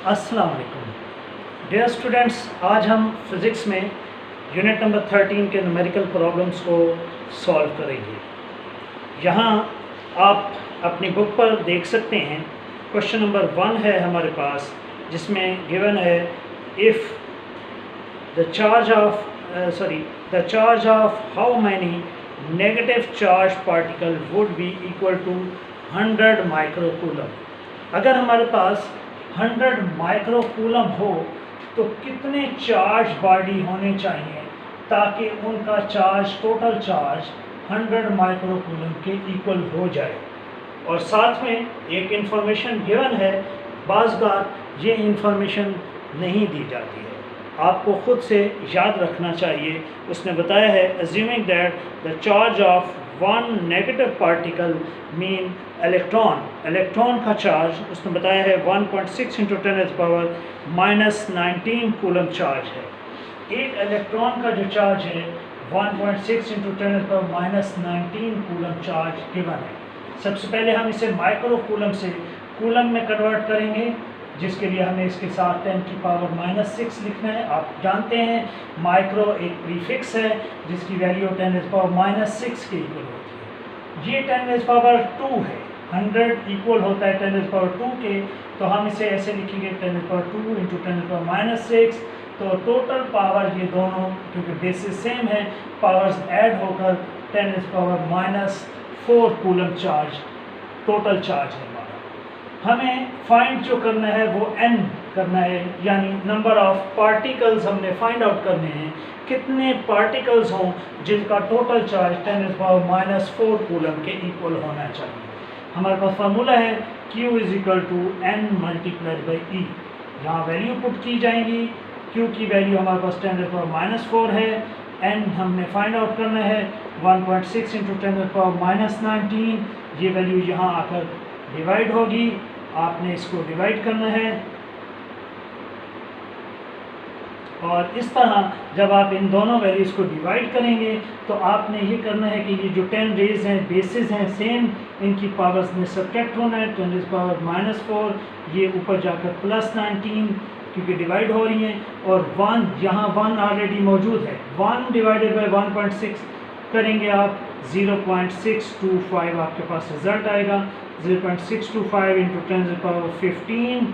अस्सलाम वालेकुम dear students, आज हम फिज़िक्स में यूनिट नंबर 13 के न्यूमेरिकल प्रॉब्लम्स को सॉल्व करेंगे। यहाँ आप अपनी बुक पर देख सकते हैं क्वेश्चन नंबर 1 है हमारे पास, जिसमें गिवन है if the charge of how many negative charge particle would be equal to 100 microcoulomb. अगर हमारे पास 100 माइक्रोकूलम हो तो कितने चार्ज बॉडी होने चाहिए ताकि उनका चार्ज, टोटल चार्ज 100 माइक्रोकूलम के इक्वल हो जाए। और साथ में एक इंफॉर्मेशन गिवन है, बाज़ बार ये इंफॉर्मेशन नहीं दी जाती है, आपको ख़ुद से याद रखना चाहिए। उसने बताया है assuming that the charge of one negative particle mean electron का चार्ज उसने बताया है 1.6 × 10⁻⁻19 कूलम चार्ज है। एक इलेक्ट्रॉन का जो चार्ज है 1.6 × 10⁻⁻19 कूलम चार्ज गिवन है। सबसे पहले हम इसे माइक्रो कूलम से कूलम में कन्वर्ट करेंगे, जिसके लिए हमें इसके साथ 10⁻⁻6 लिखना है। आप जानते हैं माइक्रो एक प्रीफिक्स है जिसकी वैल्यू 10⁻⁻6 के इक्वल होती है। ये 10⁻2 है, 100 इक्वल होता है 10⁻2 के, तो हम इसे ऐसे लिखेंगे 10⁻2 × 10⁻6। तो टोटल पावर ये दोनों क्योंकि बेसिस सेम है, पावर्स ऐड होकर 10⁻⁻4 कूलम चार्ज टोटल चार्ज है। हमें फाइंड जो करना है वो n करना है, यानी नंबर ऑफ पार्टिकल्स हमने फाइंड आउट करने हैं। कितने पार्टिकल्स हों जिनका टोटल चार्ज 10⁻⁻4 कूलम के इक्वल होना चाहिए। हमारे पास फार्मूला है Q = n × E। यहाँ वैल्यू पुट की जाएंगी। Q की वैल्यू हमारे पास 10⁻⁻4 है, n हमने फाइंड आउट करना है 1.6 × 10⁻⁻19। ये वैल्यू यहाँ आकर डिवाइड होगी, आपने इसको डिवाइड करना है। और इस तरह जब आप इन दोनों वैल्यूज़ को डिवाइड करेंगे तो आपने ये करना है कि ये जो 10 रेज हैं, बेसिस हैं सेम, इनकी पावर्स में सब्ट्रैक्ट होना है। 10⁻⁻4 ये ऊपर जाकर +19 क्योंकि डिवाइड हो रही हैं, और 1 यहाँ 1 ऑलरेडी मौजूद है। 1 / 1.6 करेंगे आप 0.625 आपके पास रिज़ल्ट आएगा। 0.625 × 10⁻15।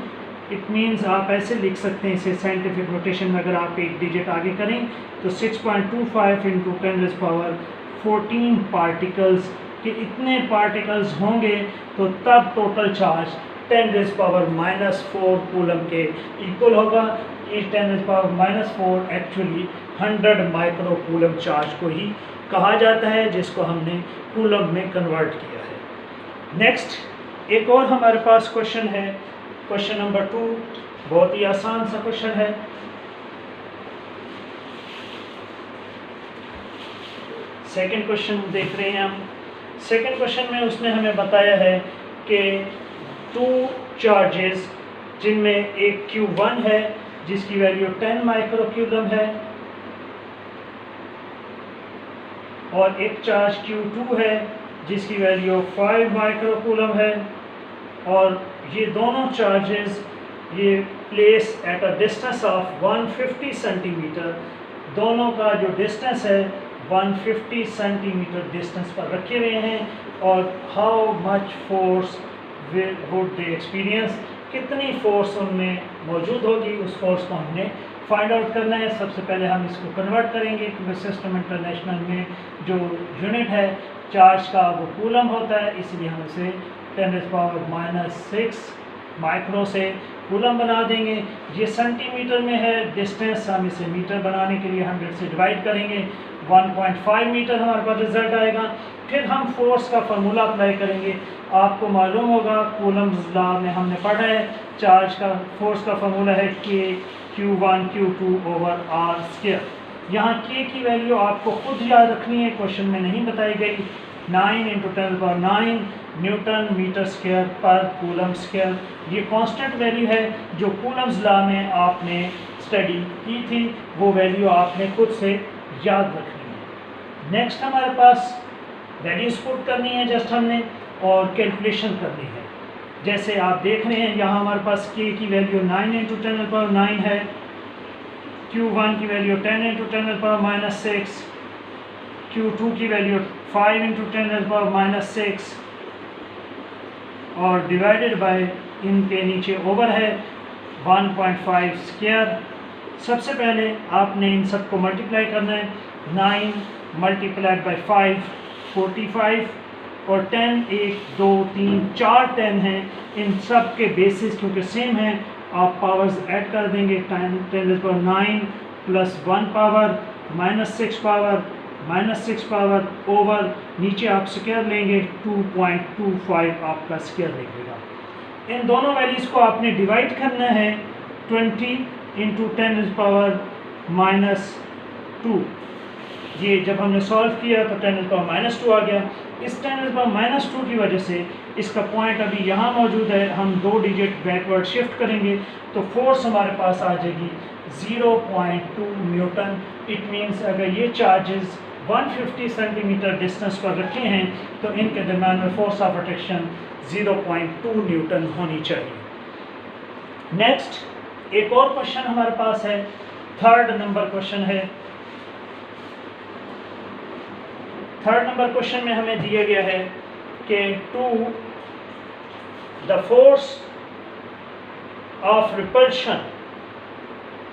इट मीन्स आप ऐसे लिख सकते हैं इसे साइंटिफिक नोटेशन में, अगर आप एक डिजिट आगे करें तो 6.25 × 10⁻14 पार्टिकल्स के इतने पार्टिकल्स होंगे तो तब टोटल चार्ज 10⁻⁻4 कूलम के इक्वल होगा। इस 10⁻⁻4 एक्चुअली 100 माइक्रो कूलम चार्ज को ही कहा जाता है, जिसको हमने कूलम में कन्वर्ट किया है। नेक्स्ट एक और हमारे पास क्वेश्चन है, क्वेश्चन नंबर 2। बहुत ही आसान सा क्वेश्चन है। सेकंड क्वेश्चन देख रहे हैं हम। सेकंड क्वेश्चन में उसने हमें बताया है कि 2 चार्जेस जिनमें एक Q1 है जिसकी वैल्यू 10 माइक्रोकूलम है, और एक चार्ज Q2 है जिसकी वैल्यू 5 माइक्रोकूलम है, और ये दोनों चार्जेस ये place at a distance of 150 centimetre. दोनों का जो डिस्टेंस है 150 सेंटीमीटर डिस्टेंस पर रखे हुए हैं। और how much force would they experience, कितनी फोर्स उनमें मौजूद होगी, उस फोर्स को हमने फाइंड आउट करना है। सबसे पहले हम इसको कन्वर्ट करेंगे क्योंकि सिस्टम इंटरनेशनल में जो यूनिट है चार्ज का वो कूलम होता है, इसलिए हम इसे 10⁻⁻6 माइक्रो से कूलम बना देंगे। ये सेंटीमीटर में है डिस्टेंस, हम इसे मीटर बनाने के लिए 100 से डिवाइड करेंगे, 1.5 मीटर हमारे पास रिजल्ट आएगा। फिर हम फोर्स का फार्मूला अप्लाई करेंगे। आपको मालूम होगा कूलम्स लॉ में हमने पढ़ा है, चार्ज का फोर्स का फार्मूला है Q1 Q2/r²। यहाँ K की वैल्यू आपको खुद याद रखनी है, क्वेश्चन में नहीं बताई गई। 9 × 10⁻9 न्यूटन मीटर स्क्वायर पर कूलम स्क्वायर। ये कांस्टेंट वैल्यू है जो कूलम्स लॉ में आपने स्टडी की थी, वो वैल्यू आपने खुद से याद रखनी है। नेक्स्ट हमारे पास वैल्यूज पुट करनी है जस्ट हमने, और कैलकुलेशन करनी है। जैसे आप देख रहे हैं यहाँ हमारे पास k की वैल्यू 9 इंटू 10⁻9 है, Q1 की वैल्यू 10 इंटू 10⁻6, Q2 की वैल्यू 5 इंटू 10⁻6 और डिवाइडेड बाय इनके नीचे ओवर है 1.5 स्क्वायर। सबसे पहले आपने इन सब को मल्टीप्लाई करना है, 9 मल्टीप्लाइड बाई 5 45 और 10 1 2 3 4 10 हैं। इन सब के बेसिस क्योंकि सेम हैं आप पावर्स ऐड कर देंगे, 10⁻9 plus 1 power -6 power -6 power over नीचे आप स्क्वायर लेंगे 2.25 आपका स्क्वायर निकलेगा। इन दोनों वैल्यूज़ को आपने डिवाइड करना है 20 इंटू 10⁻²। ये जब हमने सॉल्व किया तो 10⁻² आ गया। इस 10⁻² की वजह से इसका पॉइंट अभी यहाँ मौजूद है, हम 2 डिजिट बैकवर्ड शिफ्ट करेंगे तो फोर्स हमारे पास आ जाएगी 0.2 न्यूटन। इट मीन्स अगर ये चार्जेस 150 सेंटीमीटर डिस्टेंस पर रखे हैं तो इनके दरम्यान में फोर्स ऑफ अट्रैक्शन 0.2 न्यूटन होनी चाहिए। नेक्स्ट एक और क्वेश्चन हमारे पास है, 3rd नंबर क्वेश्चन है। 3rd नंबर क्वेश्चन में हमें दिया गया है कि to the force of repulsion,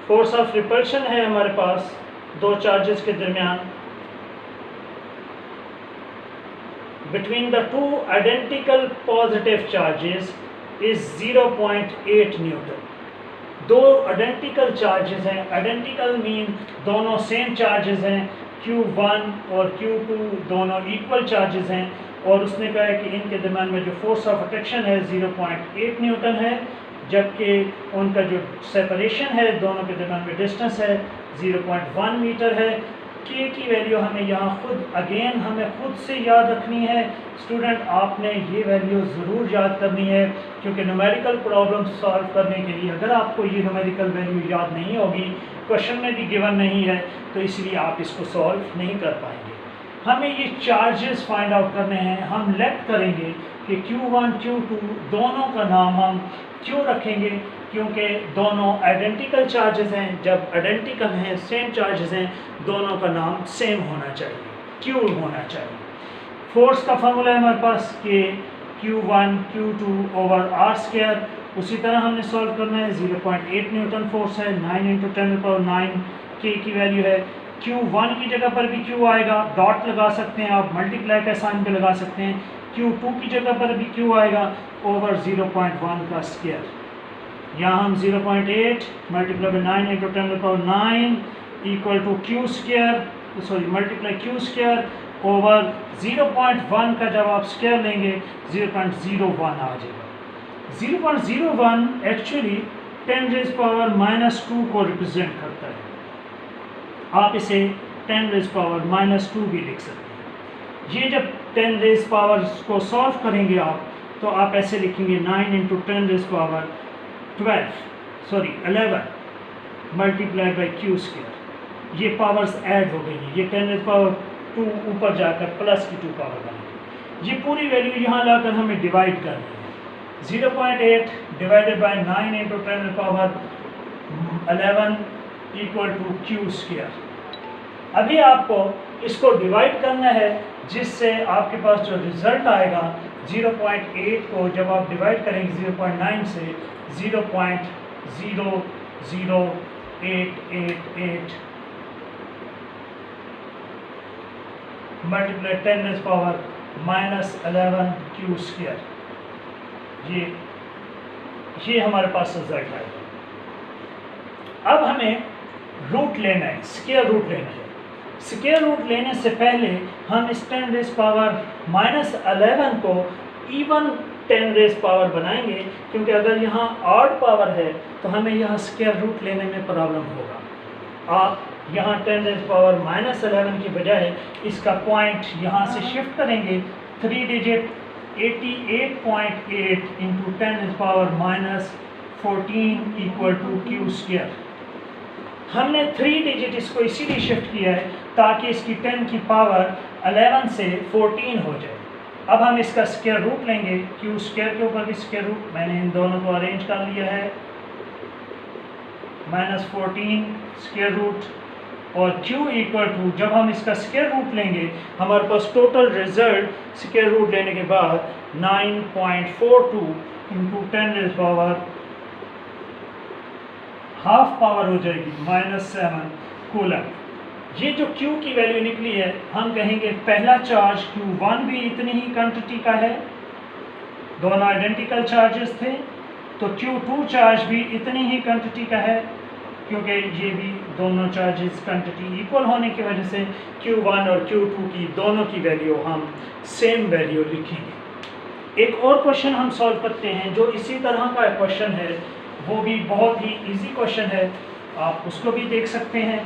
force of repulsion है हमारे पास दो चार्जेस के दरमियान, between the two identical positive charges is 0.8 Newton. दो आइडेंटिकल चार्जेस हैं, आइडेंटिकल मीन दोनों सेम चार्जेस हैं, Q1 और Q2 दोनों इक्वल चार्जेस हैं और उसने कहा है कि इनके दरमियान में जो फोर्स ऑफ अट्रैक्शन है 0.8 न्यूटन है, जबकि उनका जो सेपरेशन है दोनों के दरमियान में डिस्टेंस है 0.1 मीटर है। के की वैल्यू हमें यहाँ हमें खुद से याद रखनी है। स्टूडेंट आपने ये वैल्यू ज़रूर याद करनी है क्योंकि न्यूमेरिकल प्रॉब्लम सॉल्व करने के लिए अगर आपको ये न्यूमेरिकल वैल्यू याद नहीं होगी, क्वेश्चन में भी गिवन नहीं है, तो इसलिए आप इसको सॉल्व नहीं कर पाएंगे। हमें ये चार्जेस फाइंड आउट करने हैं। हम लेट करेंगे कि Q1 Q2 दोनों का नाम हम क्यों रखेंगे, क्योंकि दोनों आइडेंटिकल चार्जेस हैं। जब आइडेंटिकल हैं, सेम चार्जेस हैं, दोनों का नाम सेम होना चाहिए, क्यू होना चाहिए। फोर्स का फार्मूला है हमारे पास कि Q1 Q2 over are square. उसी तरह हमने सॉल्व करना है, 0.8 न्यूटन फोर्स है, 9 इंटू 10⁻9 के की वैल्यू है। Q1 की जगह पर भी Q आएगा, डॉट लगा सकते हैं आप, मल्टीप्लाई का साइन पे लगा सकते हैं। Q2 की जगह पर भी Q आएगा ओवर 0.1 का स्क्वायर। यहाँ हम 0.8 multiply by 9 into 10⁻9 equal to Q square, sorry multiply Q square over 0.1 का जब आप स्क्वायर लेंगे 0.01 आ जाएगा। 0.01 एक्चुअली 10⁻² को रिप्रेजेंट करता है। आप इसे 10⁻² भी लिख सकते हैं। ये जब 10⁻² को सॉल्व करेंगे आप तो आप ऐसे लिखेंगे 9 into 10⁻11 multiply by Q square. ये पावर्स ऐड हो गई हैं, ये 10⁻² ऊपर जाकर प्लस की 2 पावर बनेगी। ये पूरी वैल्यू यहाँ लाकर हमें डिवाइड करनी है। 0.8 divided by 9 into 10⁻11 equal to Q square. अभी आपको इसको डिवाइड करना है, जिससे आपके पास जो रिज़ल्ट आएगा 0.8 को जब आप डिवाइड करेंगे 0.9 से 0.00888 मल्टीप्लाई 10⁻11 Q स्क्वायर। ये हमारे पास रिजल्ट आएगा। अब हमें रूट लेना है, स्क्वायर रूट लेना है। स्क्वायर रूट लेने से पहले हम इस 10⁻11 को इवन 10⁻ बनाएंगे, क्योंकि अगर यहाँ ऑड पावर है तो हमें यहाँ स्क्वायर रूट लेने में प्रॉब्लम होगा। आप यहाँ 10⁻11 की बजाय इसका पॉइंट यहाँ से शिफ्ट करेंगे 3 digit 88.8 into 10⁻14 equal to Q square. हमने 3 डिजिट इसको इसीलिए शिफ्ट किया है ताकि इसकी 10 की पावर 11 से 14 हो जाए। अब हम इसका स्क्वायर रूट लेंगे, क्यू स्क्वायर के ऊपर भी स्क्वायर रूट, मैंने इन दोनों को अरेंज कर लिया है, -14 स्क्वायर रूट, और q इक्वल टू, जब हम इसका स्क्वायर रूट लेंगे हमारे पास टोटल रिजल्ट स्क्वायर रूट लेने के बाद 9.42 इंटू 10⁻⁴ हाफ पावर हो जाएगी -7 कूलम। ये जो q की वैल्यू निकली है, हम कहेंगे पहला चार्ज q1 भी इतनी ही क्वांटिटी का है, दोनों आइडेंटिकल चार्जेस थे, तो q2 चार्ज भी इतनी ही क्वांटिटी का है, क्योंकि ये भी दोनों चार्जेस क्वांटिटी इक्वल होने की वजह से q1 और q2 की दोनों की वैल्यू हम सेम वैल्यू लिखेंगे। एक और क्वेश्चन हम सॉल्व करते हैं जो इसी तरह का क्वेश्चन है, वो भी बहुत ही इजी क्वेश्चन है, आप उसको भी देख सकते हैं,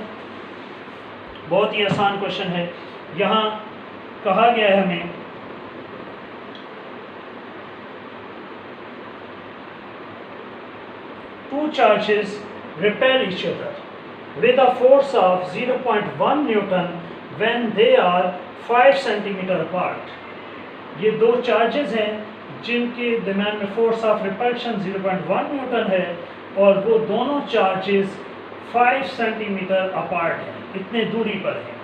बहुत ही आसान क्वेश्चन है। यहाँ कहा गया है हमें two charges repel each other with a force of 0.1 Newton when they are 5 centimeter apart। ये दो चार्जेस हैं जिनके दरमियान में फोर्स ऑफ रिपल्शन 0.1 न्यूटन है, और वो दोनों चार्जेस 5 सेंटीमीटर अपार्ट हैं, इतने दूरी पर हैं।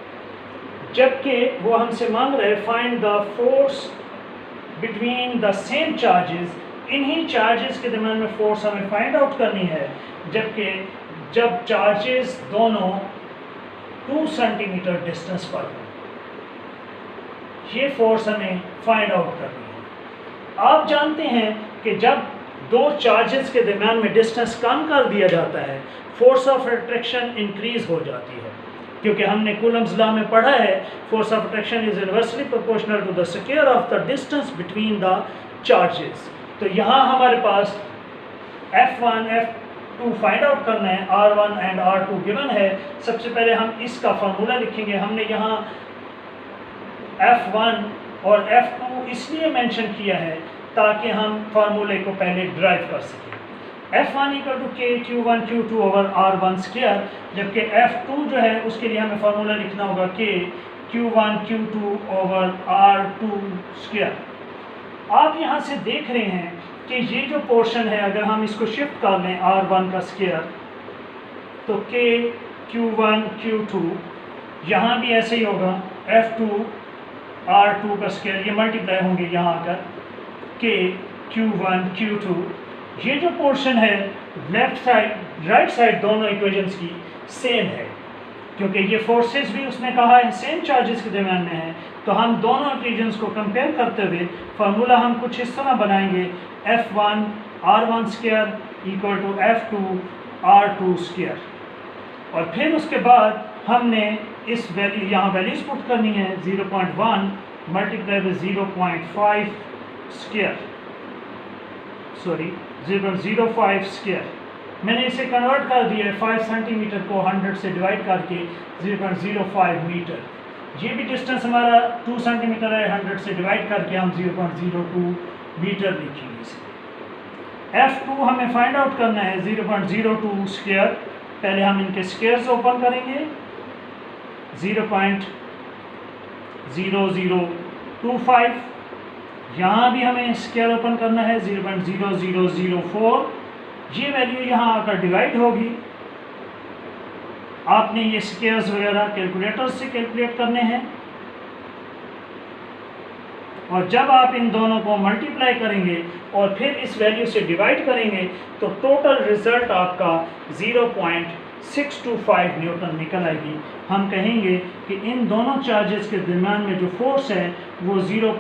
जबकि वो हमसे मांग रहे find the force between the same charges, इन्हीं चार्जेस के दरमियान में फोर्स हमें फाइंड आउट करनी है, जबकि जब चार्जेस दोनों 2 सेंटीमीटर डिस्टेंस पर हो, ये फोर्स हमें फाइंड आउट करनी है। आप जानते हैं कि जब दो चार्जेस के दरमियान में डिस्टेंस कम कर दिया जाता है, फोर्स ऑफ अट्रैक्शन इंक्रीज हो जाती है, क्योंकि हमने कूलम्स लॉ में पढ़ा है force of attraction is inversely proportional to the square of the distance between the charges. तो यहाँ हमारे पास F1 F2 फाइंड आउट करना है, R1 एंड R2 गिवन है। सबसे पहले हम इसका फार्मूला लिखेंगे। हमने यहाँ F1 और F2 इसलिए मेंशन किया है ताकि हम फार्मूले को पहले ड्राइव कर सकें। F1 equal to K Q1 Q2 over R1 square, जबकि F2 जो है उसके लिए हमें फार्मूला लिखना होगा K Q1 Q2 over R2 square. आप यहाँ से देख रहे हैं कि ये जो पोर्शन है, अगर हम इसको शिफ्ट कर लें R1 का स्क्वायर, तो K Q1 Q2, यहाँ भी ऐसे ही होगा F2 R2 का स्क्वायर, ये मल्टीप्लाई होंगे यहाँ आकर K Q1 Q2। ये जो पोर्शन है लेफ्ट साइड राइट साइड दोनों इक्वेशंस की सेम है, क्योंकि ये फोर्सेस भी उसने कहा है सेम चार्जेस के दरमियान में है। तो हम दोनों इक्वेशंस को कंपेयर करते हुए फार्मूला हम कुछ इस तरह बनाएंगे, F1 R1 square equal to F2 R2 square, और फिर उसके बाद हमने इस वैल्यू यहाँ वैल्यूज पुट करनी है, 0.1 multiply with 0.5 square, sorry 0.05 square. मैंने इसे कन्वर्ट कर दिया है 5 सेंटीमीटर को 100 से डिवाइड करके 0.05 मीटर। ये भी डिस्टेंस हमारा 2 सेंटीमीटर है, 100 से डिवाइड करके हम 0.02 मीटर लिखेंगे इसे। F2 हमें फाइंड आउट करना है 0.02 स्क्वायर। पहले हम इनके स्क्वायर्स ओपन करेंगे, 0.0025, यहाँ भी हमें स्क्वायर ओपन करना है 0.0004। ये वैल्यू यहाँ आकर डिवाइड होगी। आपने ये स्क्वायर्स वगैरह कैलकुलेटर से कैलकुलेट करने हैं, और जब आप इन दोनों को मल्टीप्लाई करेंगे और फिर इस वैल्यू से डिवाइड करेंगे तो टोटल रिजल्ट आपका 0.625 न्यूटन निकल आएगी। हम कहेंगे कि इन दोनों चार्जेस के दरमियान में जो फोर्स है वो 0.